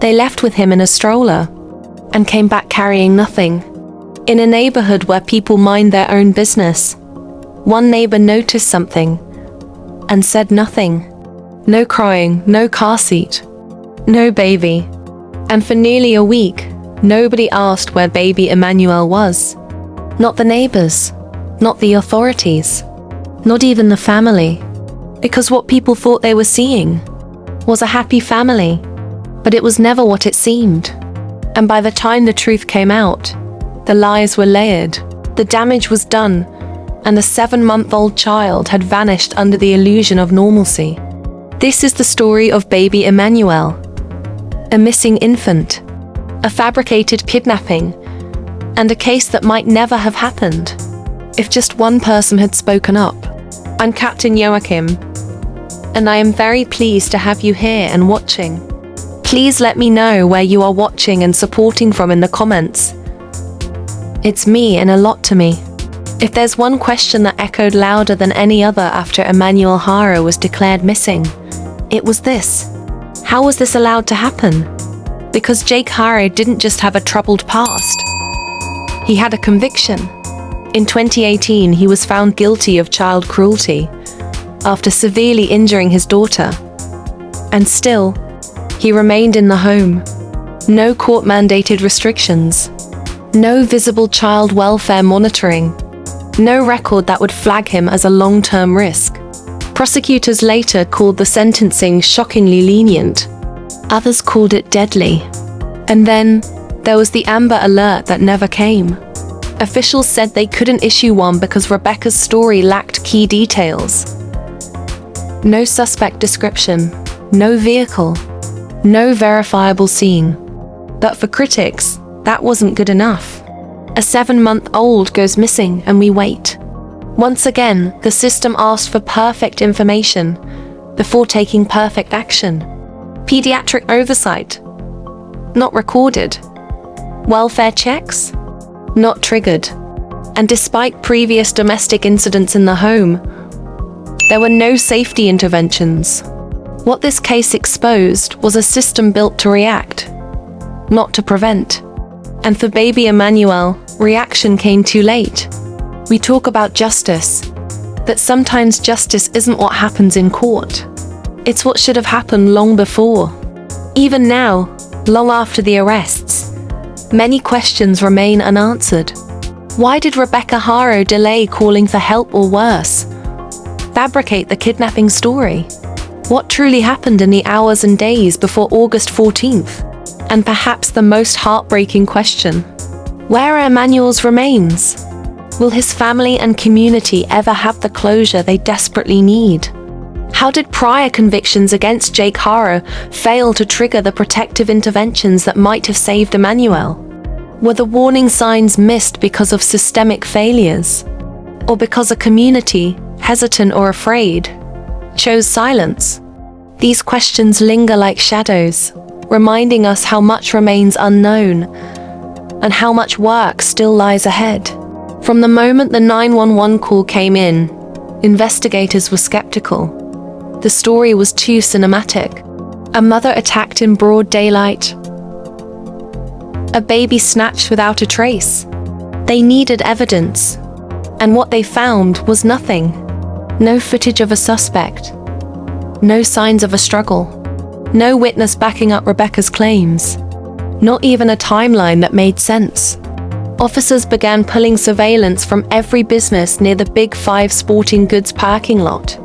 They left with him in a stroller and came back carrying nothing. In a neighborhood where people mind their own business, one neighbor noticed something and said nothing. No crying, no car seat, no baby. And for nearly a week, nobody asked where baby Emmanuel was. Not the neighbors, not the authorities, not even the family. Because what people thought they were seeing was a happy family, but it was never what it seemed. And by the time the truth came out, the lies were layered, the damage was done, and a 7-month-old child had vanished under the illusion of normalcy. This is the story of baby Emmanuel, a missing infant, a fabricated kidnapping, and a case that might never have happened if just one person had spoken up. I'm Captain Joachim, and I am very pleased to have you here and watching. Please let me know where you are watching and supporting from in the comments. It's me and a lot to me. If there's one question that echoed louder than any other after Emmanuel Haro was declared missing, it was this: how was this allowed to happen? Because Jake Haro didn't just have a troubled past. He had a conviction. In 2018, he was found guilty of child cruelty after severely injuring his daughter. And still, he remained in the home. No court-mandated restrictions. No visible child welfare monitoring. No record that would flag him as a long-term risk. Prosecutors later called the sentencing shockingly lenient. Others called it deadly. And then, there was the Amber Alert that never came. Officials said they couldn't issue one because Rebecca's story lacked key details. No suspect description, no vehicle, no verifiable scene. But for critics, that wasn't good enough. A 7-month-old goes missing and we wait. Once again, the system asked for perfect information before taking perfect action. Pediatric oversight, not recorded. Welfare checks, not triggered. And despite previous domestic incidents in the home, there were no safety interventions. What this case exposed was a system built to react, not to prevent. And for baby Emmanuel, reaction came too late. We talk about justice, but sometimes justice isn't what happens in court. It's what should have happened long before. Even now, long after the arrests, many questions remain unanswered. Why did Rebecca Haro delay calling for help, or worse, fabricate the kidnapping story? What truly happened in the hours and days before August 14th? And perhaps the most heartbreaking question: where are Emmanuel's remains? Will his family and community ever have the closure they desperately need? How did prior convictions against Jake Haro fail to trigger the protective interventions that might have saved Emmanuel? Were the warning signs missed because of systemic failures? Or because a community, hesitant or afraid, chose silence? These questions linger like shadows, reminding us how much remains unknown and how much work still lies ahead. From the moment the 911 call came in, investigators were skeptical. The story was too cinematic. A mother attacked in broad daylight. A baby snatched without a trace. They needed evidence, and what they found was nothing. No footage of a suspect. No signs of a struggle. No witness backing up Rebecca's claims. Not even a timeline that made sense. Officers began pulling surveillance from every business near the Big 5 sporting goods parking lot.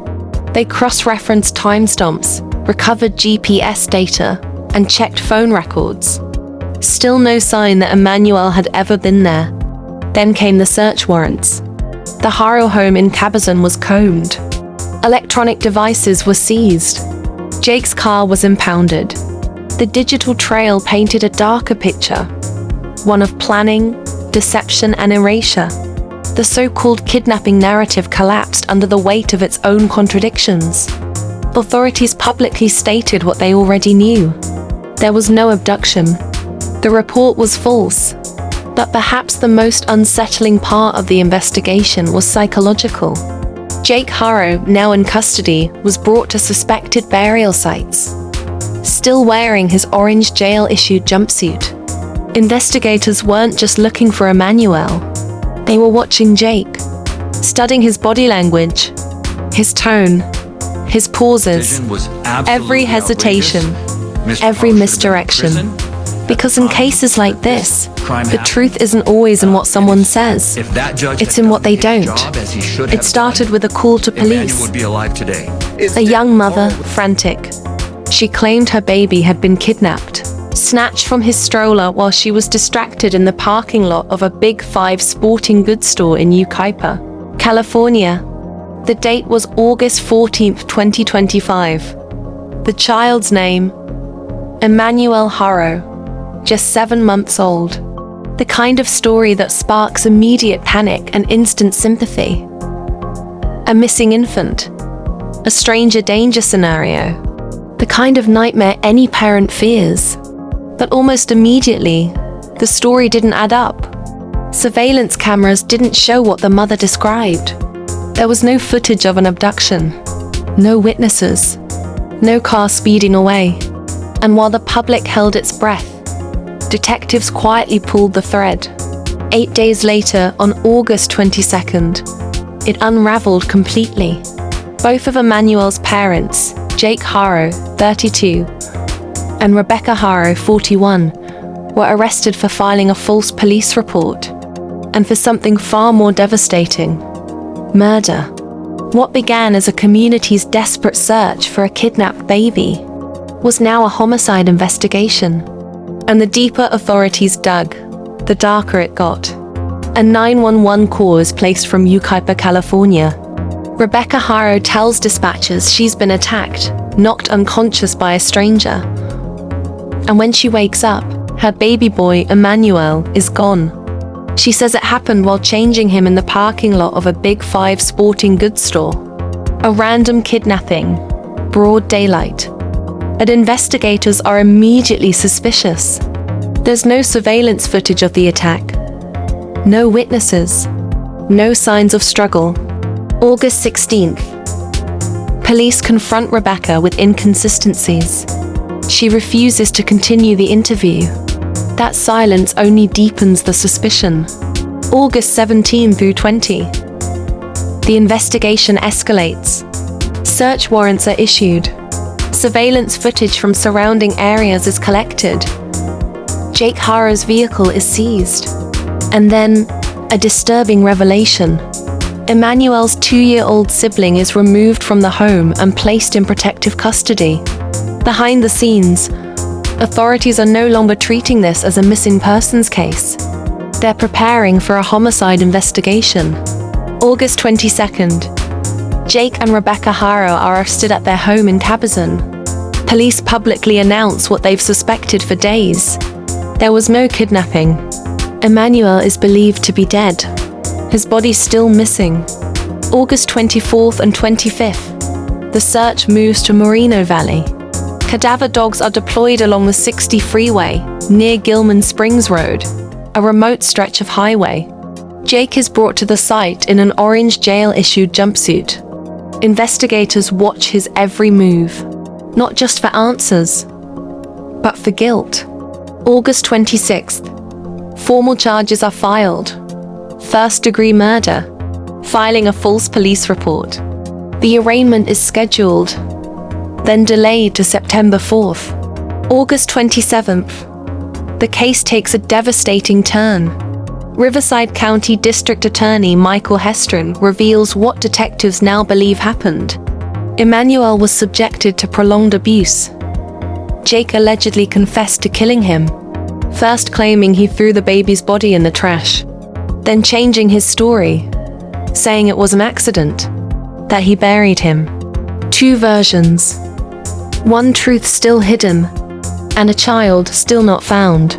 They cross-referenced timestamps, recovered GPS data, and checked phone records. Still no sign that Emmanuel had ever been there. Then came the search warrants. The Haro home in Cabazon was combed. Electronic devices were seized. Jake's car was impounded. The digital trail painted a darker picture, one of planning, deception, and erasure. The so-called kidnapping narrative collapsed under the weight of its own contradictions. Authorities publicly stated what they already knew. There was no abduction. The report was false. But perhaps the most unsettling part of the investigation was psychological. Jake Haro, now in custody, was brought to suspected burial sites. still wearing his orange jail-issued jumpsuit. Investigators weren't just looking for Emmanuel. They were watching Jake, studying his body language, his tone, his pauses, every hesitation, every misdirection. Because in cases like this, the truth isn't always in what someone says. It's in what they don't. It started with a call to police. A young mother, frantic. She claimed her baby had been kidnapped, snatched from his stroller while she was distracted in the parking lot of a Big Five sporting goods store in Yucaipa, California. The date was August 14, 2025. The child's name, Emmanuel Haro, just 7 months old. The kind of story that sparks immediate panic and instant sympathy. A missing infant, a stranger danger scenario, the kind of nightmare any parent fears. But almost immediately, the story didn't add up. Surveillance cameras didn't show what the mother described. There was no footage of an abduction, no witnesses, no car speeding away. And while the public held its breath, detectives quietly pulled the thread. 8 days later, on August 22nd, it unraveled completely. Both of Emmanuel's parents, Jake Haro, 32, and Rebecca Haro, 41, were arrested for filing a false police report, and for something far more devastating: murder. What began as a community's desperate search for a kidnapped baby was now a homicide investigation. And the deeper authorities dug, the darker it got. A 911 call was placed from Yucaipa, California. Rebecca Haro tells dispatchers she's been attacked, knocked unconscious by a stranger. And when she wakes up, her baby boy, Emmanuel, is gone. She says it happened while changing him in the parking lot of a Big Five sporting goods store. A random kidnapping, broad daylight. And investigators are immediately suspicious. There's no surveillance footage of the attack, no witnesses, no signs of struggle. August 16th. Police confront Rebecca with inconsistencies. She refuses to continue the interview. That silence only deepens the suspicion. August 17 through 20. The investigation escalates. Search warrants are issued. Surveillance footage from surrounding areas is collected. Jake Haro's vehicle is seized. And then, a disturbing revelation. Emmanuel's 2-year-old sibling is removed from the home and placed in protective custody. Behind the scenes, authorities are no longer treating this as a missing persons case. They're preparing for a homicide investigation. August 22nd. Jake and Rebecca Haro are arrested at their home in Cabazon. Police publicly announce what they've suspected for days. There was no kidnapping. Emmanuel is believed to be dead. His body's still missing. August 24th and 25th. The search moves to Moreno Valley. Cadaver dogs are deployed along the 60 freeway, near Gilman Springs Road, a remote stretch of highway. Jake is brought to the site in an orange jail-issued jumpsuit. Investigators watch his every move, not just for answers, but for guilt. August 26th. Formal charges are filed. First-degree murder. Filing a false police report. The arraignment is scheduled, then delayed to September 4th. August 27th. The case takes a devastating turn. Riverside County District Attorney Michael Hestron reveals what detectives now believe happened. Emmanuel was subjected to prolonged abuse. Jake allegedly confessed to killing him, first claiming he threw the baby's body in the trash, then changing his story, saying it was an accident, that he buried him. 2 versions. One truth still hidden, and a child still not found.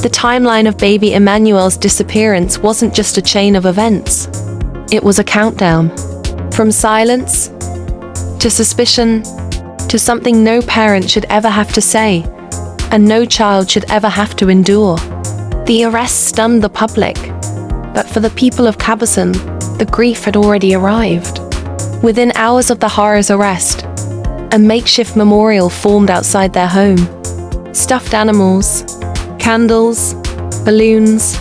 The timeline of baby Emmanuel's disappearance wasn't just a chain of events. It was a countdown. From silence, to suspicion, to something no parent should ever have to say, and no child should ever have to endure. The arrest stunned the public, but for the people of Cabazon, the grief had already arrived. Within hours of the Haro's arrest, A makeshift memorial formed outside their home. Stuffed animals, candles, balloons,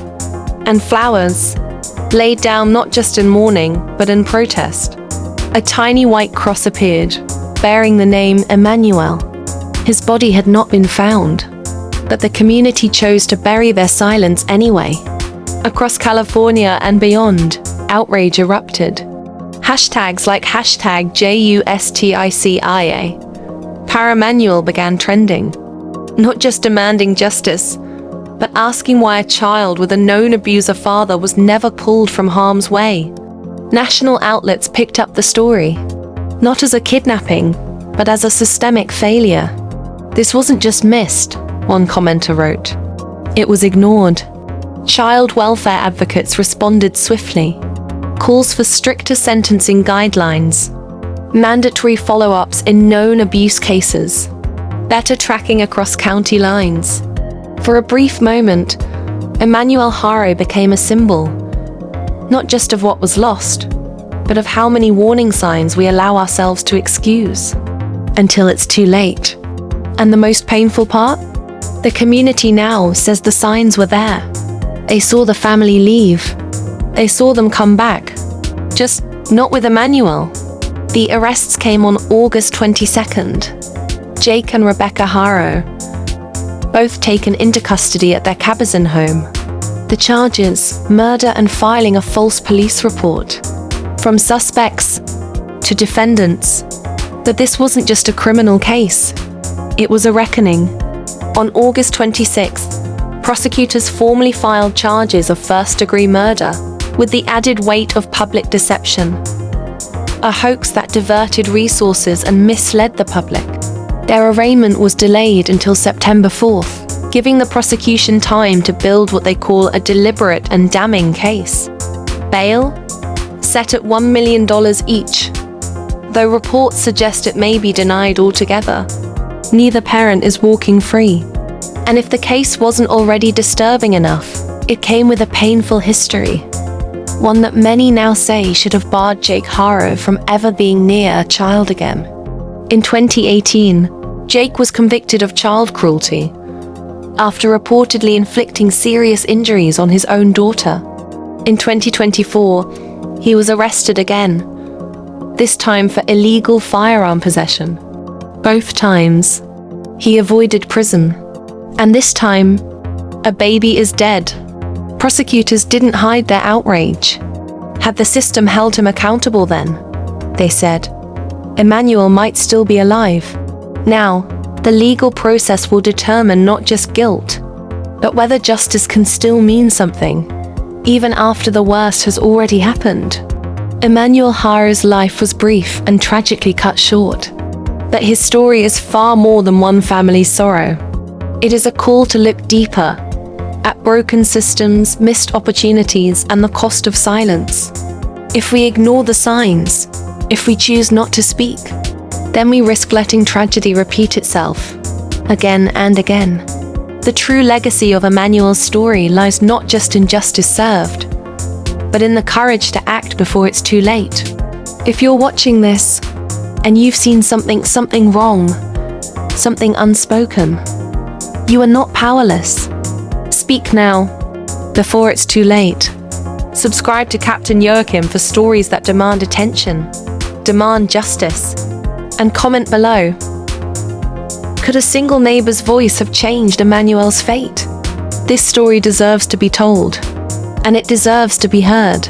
and flowers, laid down not just in mourning, but in protest. A tiny white cross appeared, bearing the name Emmanuel. His body had not been found, but the community chose to bury their silence anyway. Across California and beyond, outrage erupted. Hashtags like #JUSTICIA Paramanuel began trending, not just demanding justice, but asking why a child with a known abuser father was never pulled from harm's way. National outlets picked up the story, not as a kidnapping, but as a systemic failure. This wasn't just missed, one commenter wrote. It was ignored. Child welfare advocates responded swiftly. Calls for stricter sentencing guidelines, mandatory follow-ups in known abuse cases, better tracking across county lines. For a brief moment, Emmanuel Haro became a symbol, not just of what was lost, but of how many warning signs we allow ourselves to excuse until it's too late. And the most painful part? The community now says the signs were there. They saw the family leave. They saw them come back. Just not with Emmanuel. The arrests came on August 22nd. Jake and Rebecca Haro, both taken into custody at their Cabazon home. The charges, murder and filing a false police report. From suspects to defendants. But this wasn't just a criminal case. It was a reckoning. On August 26th, prosecutors formally filed charges of first-degree murder, with the added weight of public deception. A hoax that diverted resources and misled the public. Their arraignment was delayed until September 4th, giving the prosecution time to build what they call a deliberate and damning case. Bail? Set at $1 million each. Though reports suggest it may be denied altogether, neither parent is walking free. And if the case wasn't already disturbing enough, it came with a painful history. One that many now say should have barred Jake Haro from ever being near a child again. In 2018, Jake was convicted of child cruelty after reportedly inflicting serious injuries on his own daughter. In 2024, he was arrested again, this time for illegal firearm possession. Both times, he avoided prison. And this time, a baby is dead. Prosecutors didn't hide their outrage. Had the system held him accountable then, they said, Emmanuel might still be alive. Now, the legal process will determine not just guilt, but whether justice can still mean something, even after the worst has already happened. Emmanuel Haro's life was brief and tragically cut short. But his story is far more than one family's sorrow. It is a call to look deeper at broken systems, missed opportunities, and the cost of silence. If we ignore the signs, if we choose not to speak, then we risk letting tragedy repeat itself, again and again. The true legacy of Emmanuel's story lies not just in justice served, but in the courage to act before it's too late. If you're watching this, and you've seen something wrong, something unspoken, you are not powerless. Speak now, before it's too late. Subscribe to Captain Joachim for stories that demand attention, demand justice, and comment below. Could a single neighbor's voice have changed Emmanuel's fate? This story deserves to be told, and it deserves to be heard.